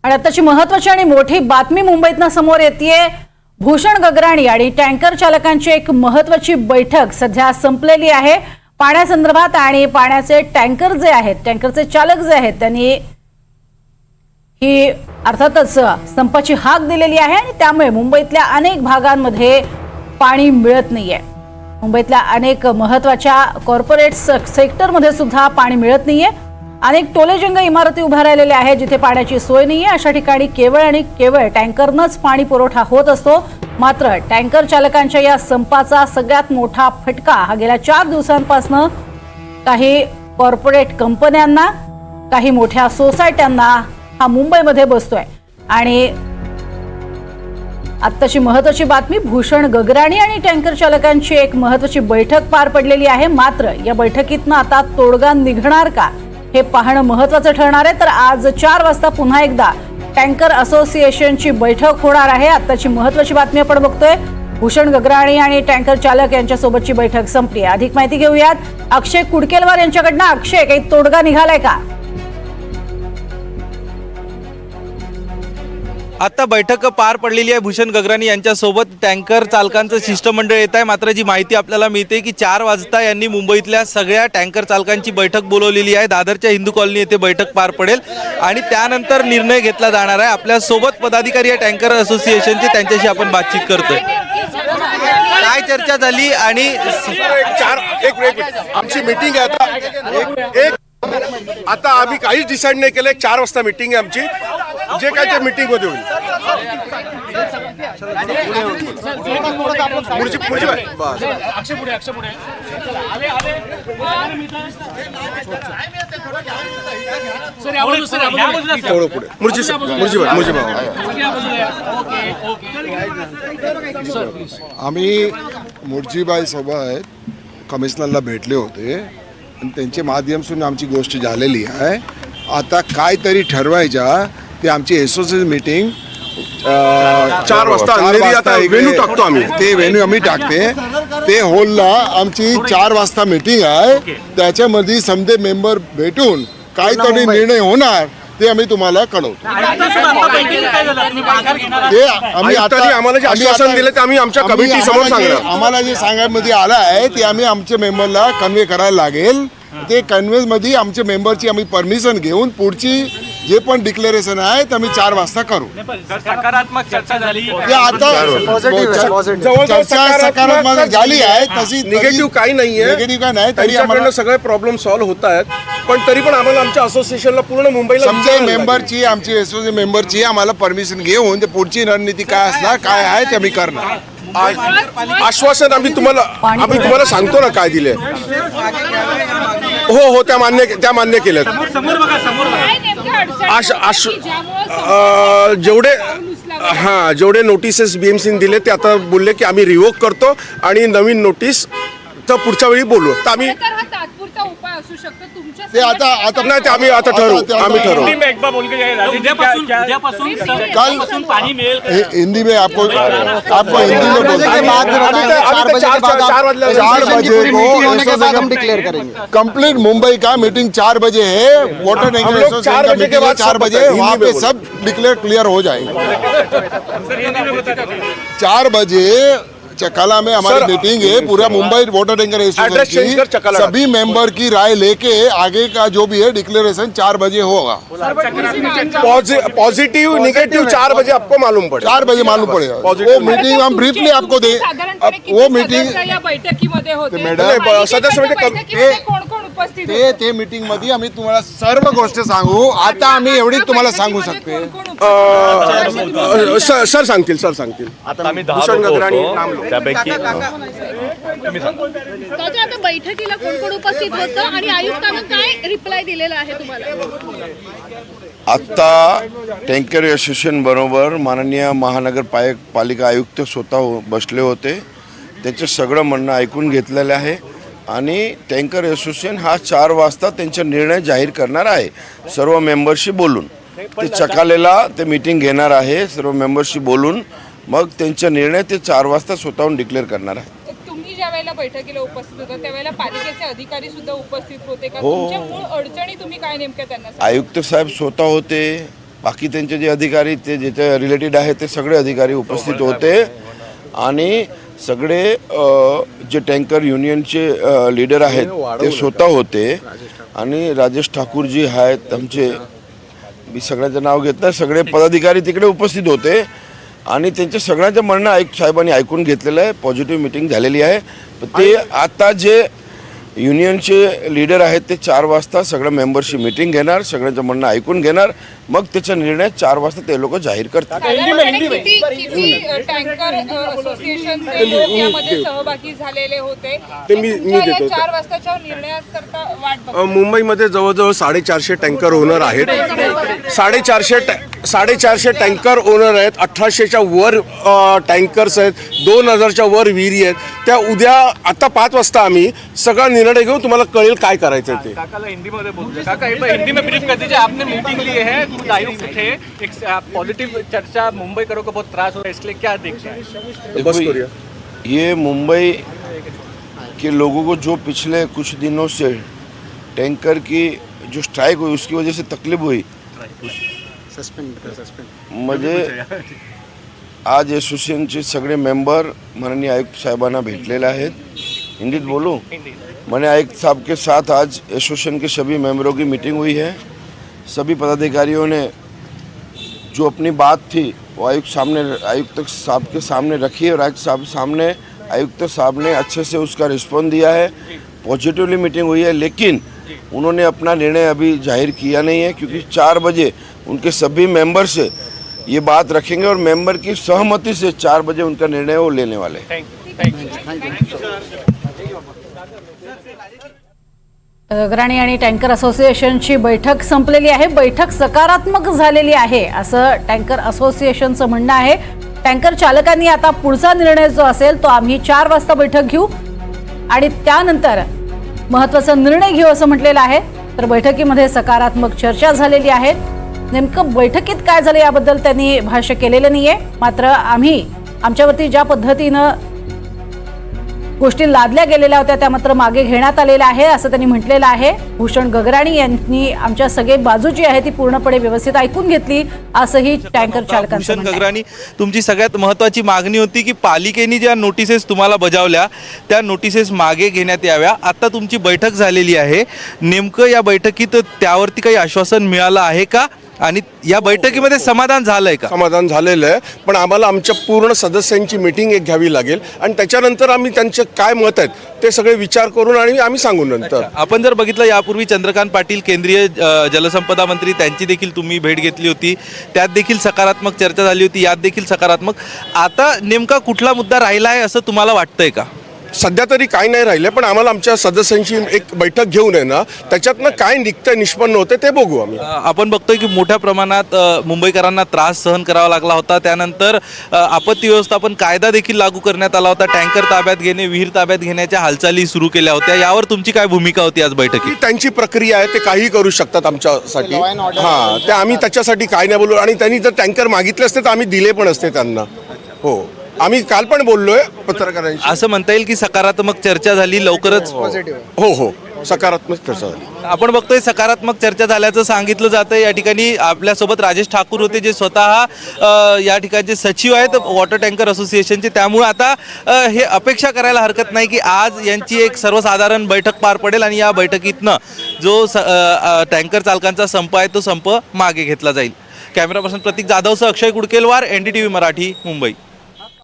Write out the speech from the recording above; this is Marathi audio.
आणि आताची महत्त्वाची आणि मोठी बातमी मुंबईतनं समोर येतेय। भूषण गगराणी आणि टँकर चालकांची एक महत्त्वाची बैठक सध्या संपलेली आहे। पाण्यासंदर्भात आणि पाण्याचे टँकर जे आहेत, टँकरचे चालक जे आहेत, त्यांनी ही अर्थातच संपाची हाक दिलेली आहे आणि त्यामुळे मुंबईतल्या अनेक भागांमध्ये पाणी मिळत नाहीये। मुंबईतल्या अनेक महत्त्वाच्या कॉर्पोरेट सेक्टरमध्ये सुद्धा पाणी मिळत नाहीये। अनेक टोलेजंग इमारती उभ्या राहिलेल्या आहेत जिथे पाण्याची सोय नाहीये। अशा ठिकाणी केवळ आणि केवळ टँकरनंच पाणी पुरवठा होत असतो। मात्र टँकर चालकांच्या या संपाचा सगळ्यात मोठा फटका हा गेल्या 4 दिवसांपासून काही कॉर्पोरेट कंपन्यांना, काही मोठ्या सोसायट्यांना हा मुंबईमध्ये बसतोय। आणि आत्ताची महत्त्वाची बातमी, भूषण गगराणी आणि टँकर चालकांची एक महत्त्वाची बैठक पार पडलेली आहे। मात्र या बैठकीतनं आता तोडगा निघणार का हे पाहणं महत्त्वाचं ठरणार आहे। तर आज 4 वाजता पुन्हा एकदा टँकर असोसिएशनची बैठक होणार आहे। आत्ताची महत्त्वाची बातमी आपण बघतोय, भूषण गगराणी आणि टँकर चालक यांच्यासोबतची बैठक संपली। अधिक माहिती घेऊयात अक्षय कुडकेलवार यांच्याकडनं। अक्षय, काही तोडगा निघालाय का? आता बैठक पार पडलेली आहे भूषण गगराणी यांच्यासोबत टँकर चालकांचं शिष्टमंडळ येत आहे। मात्र जी माहिती आपल्याला मिळते की 4 वाजता यांनी मुंबईतल्या सगळ्या टँकर चालकांची बैठक बोलवलेली आहे। दादरच्या हिंदू कॉलनी येथे बैठक पार पडेल आणि त्यानंतर निर्णय घेतला जाणार आहे। आपल्यासोबत पदाधिकारी आहे टँकर असोसिएशनचे, त्यांच्याशी आपण बातचीत करतोय। काय चर्चा झाली आणि आमची मीटिंग आहे आता आम्ही काहीच डिसाईड नाही केलं। 4 वाजता मीटिंग आहे आमची, जे काय ते मीटिंग मध्ये होईल। आम्ही मुर्जीबाई सोबत कमिशनरला भेटले होते आणि त्यांच्या माध्यमातून आमची गोष्ट झालेली आहे। आता काहीतरी ठरवायच्या ते आमची असोसिएशन मीटिंग 4 वाजता वेन्यू टाकतो आम्ही, ते वेन्यू आम्ही टाकते। ते हॉलला आमची 4 वाजता मीटिंग आहे। त्याच्यामध्ये समजे मेंबर भेटून काहीतरी निर्णय होणार ते आम्ही तुम्हाला कळवतो। ते आम्ही आता आम्हाला जे आश्वासन दिलं ते आम्ही आमच्या कमिटी समोर सांगणार। आम्हाला जे सांगायमध्ये आलं आहे ते आम्ही आमच्या मेंबरला कन्वे करायला लागेल। ते कन्व्हेन्समध्ये आमच्या मेंबरची आम्ही परमिशन घेऊन पुढची जे पण डिक्लेरेशन आहे ते आम्ही 4 वाजता करू। सकारात्मक चर्चा झाली, आता चर्चा सकारात्मक झाली आहे, तशी निगेटिव्ह काही नाहीये। निगेटिव्ह काय नाही, तरी आम्हाला सगळे प्रॉब्लेम सॉल्व्ह होत आहेत। पण तरी पण आम्हाला आमच्या असोसिएशनला पूर्ण मुंबईला समजा मेंबरची, आमची असोसिएशन मेंबरची आम्हाला परमिशन घेऊन ते पुढची रणनीती काय असणार, काय आहे ते आम्ही करणार। आश्वासन आम्ही तुम्हाला सांगतो ना काय दिले। हो, त्या मान्य केलं। जेवढे नोटिसेस बीएमसीने दिले ते आता बोलले की आम्ही रिवोक करतो आणि नवीन नोटीस तर पुढच्या वेळी बोलू। तर आम्ही ते आता नाही, ते आम्ही आता ठरवू। हिंदी में आपको हिंदी में बोलते हैं। 4 बजे को कंप्लीट मुंबई का मीटिंग 4 बजे है। वाटर टैंकर एसोसिएशन का मीटिंग 4 बजे, वहाँ पे सब डिक्लेयर क्लियर हो जाएगा। 4 बजे चकाला में हमारी मीटिंग है। पूरा मुंबई वाटर टैंकर एसोसिएशन की सभी मेंबर की राय लेके आगे का जो भी है डिक्लेरेशन 4 बजे होगा। पॉजिटिव निगेटिव 4 बजे आपको मालूम पड़ेगा। 4 बजे मालूम पड़ेगा। वो मीटिंग हम ब्रीफली आपको दे। वो मीटिंग बैठकीमध्ये होते मॅडम, सदस्य ते मीटिंग मध्ये आम्ही तुम्हाला सर्व गोष्टी सांगू। आता आम्ही एवढी तुम्हाला सांगू शकते। सर सांगतील। आता आम्ही 10 भूषण गगराणी त्यापैकी आता बैठकीला कोण कोण उपस्थित होतं आणि आयुक्तांनी काय रिप्लाय दिलेला आहे तुम्हाला? आत्ता टँकर असोसिएशन बरोबर माननीय महानगरपालिका आयुक्त स्वतः बसले होते। त्यांचं सगळं म्हणणं ऐकून घेतलेलं आहे आणि टँकर असोसिएशन हा 4 वाजता त्यांचा निर्णय जाहीर करणार आहे सर्व मेंबरशी बोलून। ते चकालेला ते मीटिंग घेणार आहे, सर्व मेंबरशी बोलून मग त्यांचा निर्णय ते 4 वाजता स्वतःहून डिक्लेअर करणार आहे। तुम्ही ज्या वेळेला बैठकीला उपस्थित होता त्यावेळेला पालिकेचे अधिकारी सुद्धा उपस्थित होते का? तुमच्या मूळ अडचणी तुम्ही काय नेमक्या त्यांना? आयुक्त साहेब स्वतः होते, बाकी त्यांचे जे अधिकारी ते ज्याच्या रिलेटेड आहे ते सगळे अधिकारी उपस्थित होते आणि सगळे जे टँकर युनियनचे लीडर आहेत ते स्वतः होते आणि राजेश ठाकूरजी आहेत आमचे, मी सगळ्यांचं नाव घेत नाही, सगळे पदाधिकारी तिकडे उपस्थित होते आणि त्यांच्या सगळ्यांचं म्हणणं साहेबांनी ऐकून घेतलेलं आहे. पॉझिटिव्ह मीटिंग झालेली आहे. ते आता जे युनियनचे लीडर आहेत ते 4 वाजता सगळं मेंबरशी मीटिंग घेणार, सगळ्यांचं म्हणणं ऐकून घेणार, मग त्याचा निर्णय 4 वाजता ते लोक जाहीर करतात. किती टँकर असोसिएशन यामध्ये सहभागी झालेले होते ते मी देतो. 4 वाजताच्या निर्णयाकरता वाट बघतो. मुंबईमध्ये जवळजवळ 450 टँकर ओनर आहेत. 450 टँकर ओनर आहेत. 1800च्या वर टँकर्स आहेत. 2000च्या वर विहिरी आहेत. त्या उद्या आता 5 वाजता आम्ही सगळा निर्णय घेऊन तुम्हाला कळेल काय करायचं ते. काकाला हिंदी मध्ये बोलते. काका एक बार हिंदी में ब्रीफ कर दीजिए. आपने मीटिंग ली है, खुद आयुक्त थे, एक पॉजिटिव चर्चा मुंबईकरों को बहुत त्रास हो रहा है, इसलिए क्या देखते हैं? बस करूया. ये मुंबई के लोगों को जो पिछले कुछ दिनों से टैंकर की जो स्ट्राइक हुई उसकी वजह से तकलीफ हुई, मुझे आज एसोसिएशनचे सगळे मेंबर माननीय आयुक्त साहेबांना भेटलेले आहेत. हिंदीत बोलूं? मैंने आयुक्त साहब के साथ आज एसोसिएशन के सभी मेंबरों की मीटिंग हुई है. सभी पदाधिकारियों ने जो अपनी बात थी वो आयुक्त साहब के सामने रखी और आयुक्त साहब ने अच्छे से उसका रिस्पॉन्स दिया है. पॉजिटिवली मीटिंग हुई है, लेकिन उन्होंने अपना निर्णय अभी जाहिर किया नहीं है क्योंकि 4 बजे उनके सभी मेंबर से ये बात रखेंगे और मेंबर की सहमति से 4 बजे उनका निर्णय वो लेने वाले हैं. गगराणी आणि टँकर असोसिएशनची बैठक संपलेली आहे. बैठक सकारात्मक झालेली आहे असं टँकर असोसिएशनचं म्हणणं आहे. टँकर चालकांनी आता पुढचा निर्णय जो असेल तो आम्ही 4 वाजता बैठक घेऊ आणि त्यानंतर महत्त्वाचा निर्णय घेऊ असं म्हटलेलं आहे. तर बैठकीमध्ये सकारात्मक चर्चा झालेली आहे. नेमकं बैठकीत काय झालं याबद्दल त्यांनी भाष्य केलेलं नाहीये. मात्र आम्ही आमच्यावरती ज्या पद्धतीनं गोष्टी लादल्या गेलेल्या होत्या त्या मात्र मागे घेण्यात आलेल्या आहे असं त्यांनी म्हटलेलं आहे. भूषण गगराणी यांनी आमच्या सगळे बाजू जी आहे ती पूर्णपणे व्यवस्थित ऐकून घेतली असंही टँकर चालकांचं भूषण म्हणणं आहे. गगराणी, तुमची सगळ्यात महत्त्वाची मागणी होती की पालिकेने ज्या नोटिसेस तुम्हाला बजावल्या त्या नोटिसेस मागे घेण्यात याव्या. आता तुमची बैठक झालेली आहे. नेमकं या बैठकीत त्यावरती काही आश्वासन मिळालं आहे का आणि या बैठकीमध्ये समाधान झालंय का? समाधान झालेलं आहे, पण आम्हाला आमच्या पूर्ण सदस्यांची मीटिंग एक घ्यावी लागेल आणि त्याच्यानंतर आम्ही त्यांचे काय मत आहेत ते सगळे विचार करून आणि आम्ही सांगू नंतर. आपण जर बघितलं यापूर्वी चंद्रकांत पाटील केंद्रीय जलसंपदा मंत्री त्यांची देखील तुम्ही भेट घेतली होती. त्यात देखील सकारात्मक चर्चा झाली होती. यात देखील सकारात्मक. आता नेमका कुठला मुद्दा राहिला आहे असं तुम्हाला वाटतंय का? सध्या तरी काही नाही राहिलं, पण आम्हाला आमच्या सदस्यांची एक बैठक घेऊन आहे ना त्याच्यातनं काय निघतंय निष्पन्न होते ते बघू आम्ही. आपण बघतोय की मोठ्या प्रमाणात मुंबईकरांना त्रास सहन करावा लागला होता. त्यानंतर आपत्ती व्यवस्थापन कायदा देखील लागू करण्यात आला होता. टँकर ताब्यात घेणे, विहीर ताब्यात घेण्याच्या हालचाली सुरू केल्या होत्या. यावर तुमची काय भूमिका होती आज बैठकीत? ही त्यांची प्रक्रिया आहे, ते काही करू शकतात आमच्यासाठी. हां, ते आम्ही त्याच्यासाठी काय नाही बोलू आणि त्यांनी जर टँकर मागितले असते तर आम्ही दिले पण असते त्यांना. हो, आम्ही काल पण बोललोय पत्रकारांशी. असं म्हणता येईल की सकारात्मक चर्चा झाली लवकरच. हो, सकारात्मक चर्चा झाली. आपण बघतोय सकारात्मक चर्चा झाल्याचं सांगितलं जातं. या ठिकाणी आपल्यासोबत राजेश ठाकूर होते जे स्वतः या ठिकाणचे सचिव आहेत वॉटर टँकर असोसिएशनचे. त्यामुळे आता हे अपेक्षा करायला हरकत नाही की आज यांची एक सर्वसाधारण बैठक पार पडेल आणि या बैठकीतनं जो टँकर चालकांचा संप आहे तो संप मागे घेतला जाईल. कॅमेरा पर्सन प्रतीक जाधवसह अक्षय कुडकेलवार, NDTV मराठी, मुंबई.